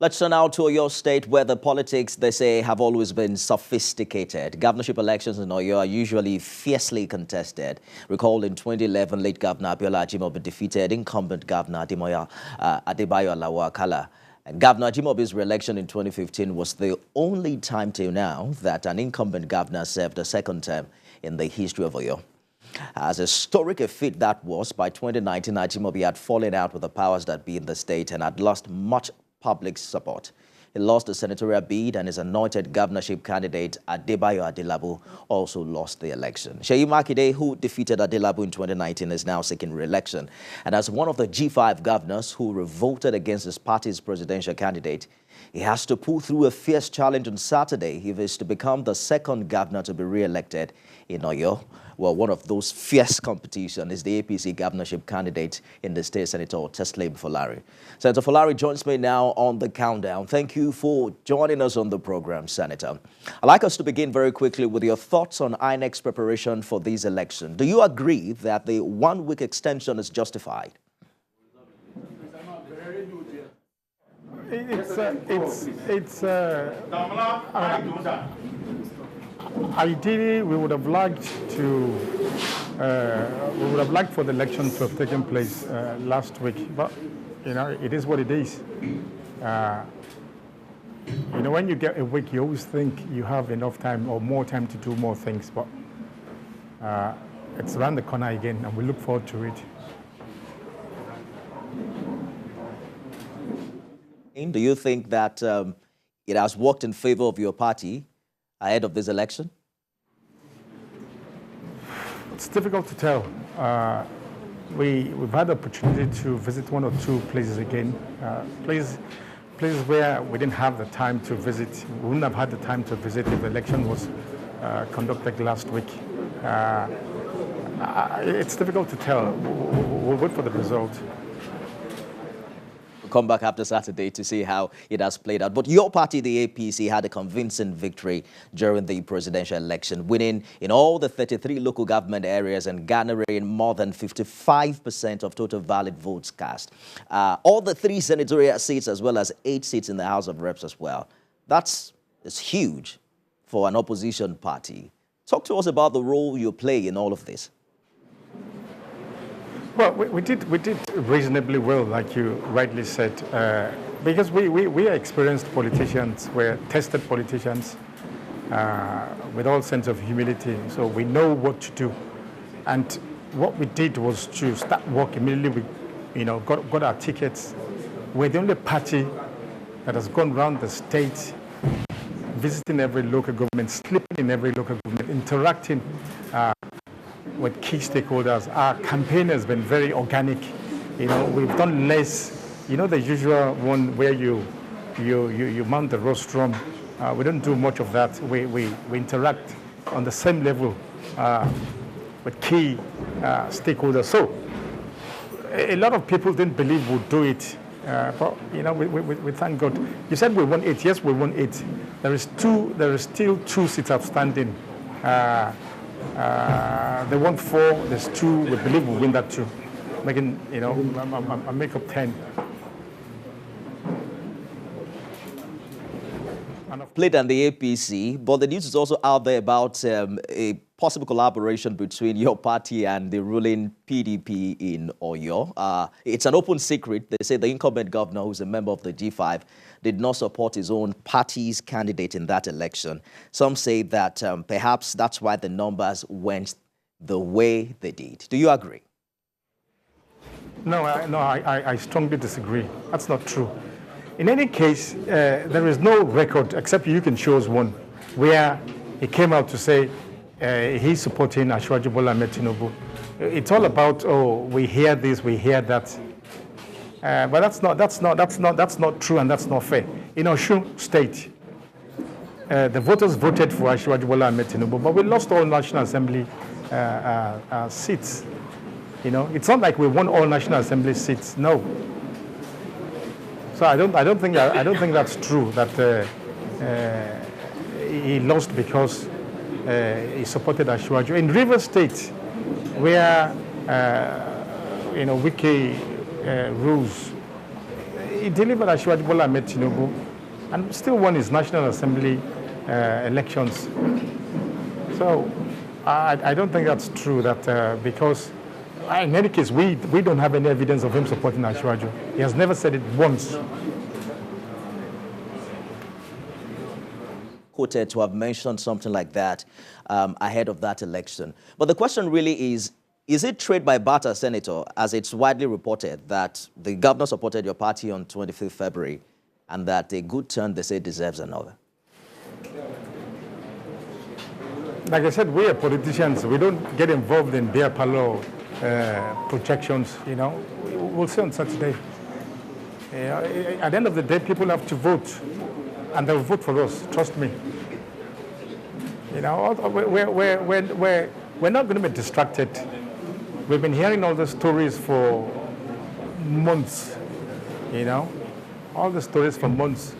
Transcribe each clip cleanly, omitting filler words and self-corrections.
Let's turn now to Oyo State, where the politics, they say, have always been sophisticated. Governorship elections in Oyo are usually fiercely contested. Recall in 2011, late Governor Abiola Ajimobi defeated incumbent Governor Adebayo Alao-Akala. And Governor Ajimobi's re-election in 2015 was the only time till now that an incumbent governor served a second term in the history of Oyo. As historic a feat that was, by 2019, Ajimobi had fallen out with the powers that be in the state and had lost much public support. He lost the senatorial bid, and his anointed governorship candidate, Adebayo, also lost the election. Makinde, who defeated Adebayo in 2019, is now seeking re-election. And as one of the G5 governors who revolted against his party's presidential candidate, he has to pull through a fierce challenge on Saturday if he is to become the second governor to be re-elected in Oyo. Well, one of those fierce competition is the APC governorship candidate in the state, Senator Teslim Folarin. Senator Folarin joins me now on the countdown. Thank you for joining us on the program, Senator. I'd like us to begin very quickly with your thoughts on INEC's preparation for this election. Do you agree that the one-week extension is justified? Ideally, we would have liked for the election to have taken place last week, but it is what it is. When you get a week, you always think you have enough time or more time to do more things, but it's around the corner again, and we look forward to it. Do you think that it has worked in favor of your party ahead of this election? It's difficult to tell. We've had the opportunity to visit one or two places again, places where we didn't have the time to visit. We wouldn't have had the time to visit if the election was conducted last week. It's difficult to tell. We'll wait for the result. Come back after Saturday to see how it has played out. But your party, the APC, had a convincing victory during the presidential election, winning in all the 33 local government areas and garnering more than 55% of total valid votes cast. All the 3 senatorial seats as well as 8 seats in the House of Reps as well. It's huge for an opposition party. Talk to us about the role you play in all of this. Well, we did reasonably well, like you rightly said, because we are experienced politicians, we're tested politicians with all sense of humility, so we know what to do. And what we did was to start work immediately. We, got our tickets. We're the only party that has gone around the state, visiting every local government, sleeping in every local government, interacting with key stakeholders. Our campaign has been very organic. We've done less, the usual one where you mount the rostrum. We don't do much of that. We interact on the same level with key stakeholders. So a lot of people didn't believe we'd do it. But we thank God. You said we won 8. Yes, we won 8. There is still 2 seats outstanding. They won 4. There's 2. We believe we'll win that too, making a make up 10. Played on the APC, but the news is also out there about a possible collaboration between your party and the ruling PDP in Oyo. It's an open secret. They say the incumbent governor, who's a member of the G5, did not support his own party's candidate in that election. Some say that perhaps that's why the numbers went the way they did. Do you agree? No, I strongly disagree. That's not true. In any case, there is no record, except you can show us one, where he came out to say he's supporting Asiwaju Bola Tinubu. It's all about, we hear this, we hear that. But that's not true, and that's not fair. In Oyo State, the voters voted for Asiwaju Bola Tinubu, but we lost all National Assembly seats. It's not like we won all National Assembly seats. No. So I don't think that's true. That he lost because he supported Asiwaju. In Rivers State, where Wiki rules, he delivered Adebayo Ajimobi and still won his National Assembly elections. So I don't think that's true, that because in any case, we don't have any evidence of him supporting Ashwaju. He has never said it once. Quoted to have mentioned something like that ahead of that election. But the question really is it trade by barter, Senator, as it's widely reported that the governor supported your party on 25th February and that a good turn, they say, deserves another? Like I said, we are politicians. We don't get involved in beer parlor projections, you know. We'll see on Saturday. At the end of the day, people have to vote, and they'll vote for us, trust me. You know, we're not going to be distracted. We've been hearing all the stories for months, you know, all the stories for months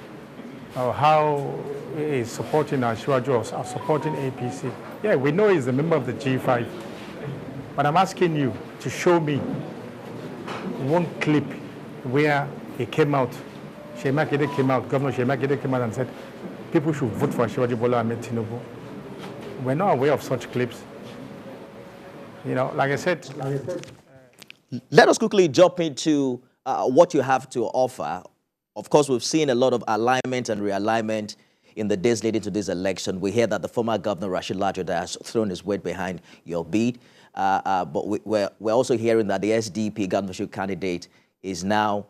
of how he's supporting Ashwaju or supporting APC. Yeah, we know he's a member of the G5, but I'm asking you to show me one clip where he came out, Makinde came out, Governor Makinde came out and said, people should vote for Adebayo Ajimobi. We're not aware of such clips. You know, like I said. Let us quickly jump into what you have to offer. Of course, we've seen a lot of alignment and realignment in the days leading to this election. We hear that the former governor, Rashid Ladoja, has thrown his weight behind your bid. But we're also hearing that the SDP governorship candidate has now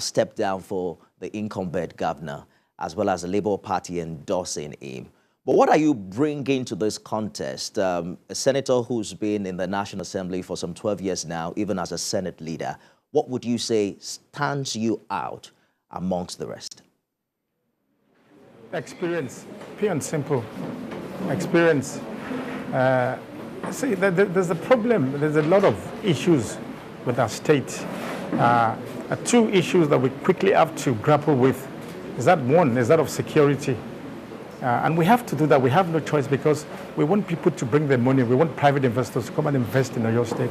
stepped down for the incumbent governor, as well as the Labour Party endorsing him. But what are you bringing to this contest? A senator who's been in the National Assembly for some 12 years now, even as a Senate leader, what would you say stands you out amongst the rest? Experience, pure and simple. Experience. See, there's a problem. There's a lot of issues with our state. Two issues that we quickly have to grapple with is that one is that of security. And we have to do that. We have no choice because we want people to bring their money. We want private investors to come and invest in Oyo State.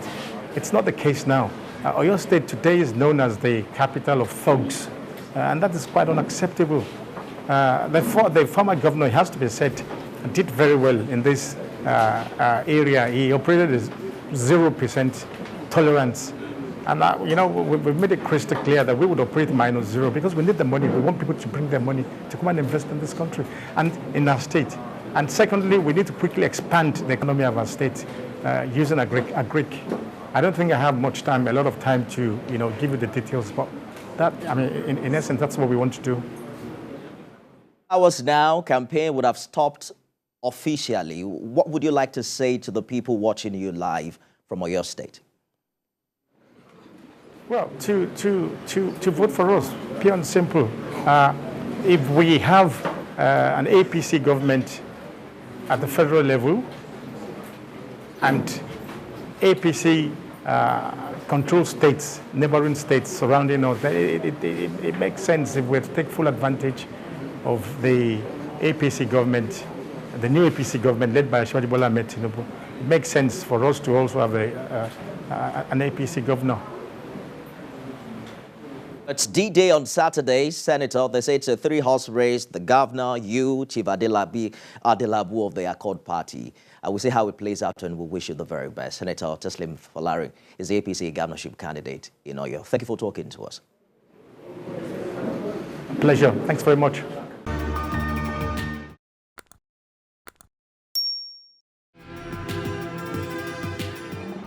It's not the case now. Oyo State today is known as the capital of thugs, and that is quite unacceptable. The former governor, it has to be said, did very well in this area. He operated with 0% tolerance. And, you know, we've made it crystal clear that we would operate -0 because we need the money. We want people to bring their money to come and invest in this country and in our state. And secondly, we need to quickly expand the economy of our state using agric. I don't think I have much time, a lot of time to, you know, give you the details. But that, I mean, in essence, that's what we want to do. Hours now, campaign would have stopped officially. What would you like to say to the people watching you live from Oyo State? Well, to vote for us, pure and simple. If we have an APC government at the federal level and APC control states, neighboring states surrounding us, it makes sense if we take full advantage of the APC government, the new APC government led by Adebayo Ajimobi. It makes sense for us to also have an APC governor. It's D-Day on Saturday, Senator. They say it's a 3-horse race. The governor, you, Chief Adelabu of the Accord Party. We'll see how it plays out and we wish you the very best. Senator Teslim Folarin is the APC governorship candidate in Oyo. Thank you for talking to us. Pleasure. Thanks very much.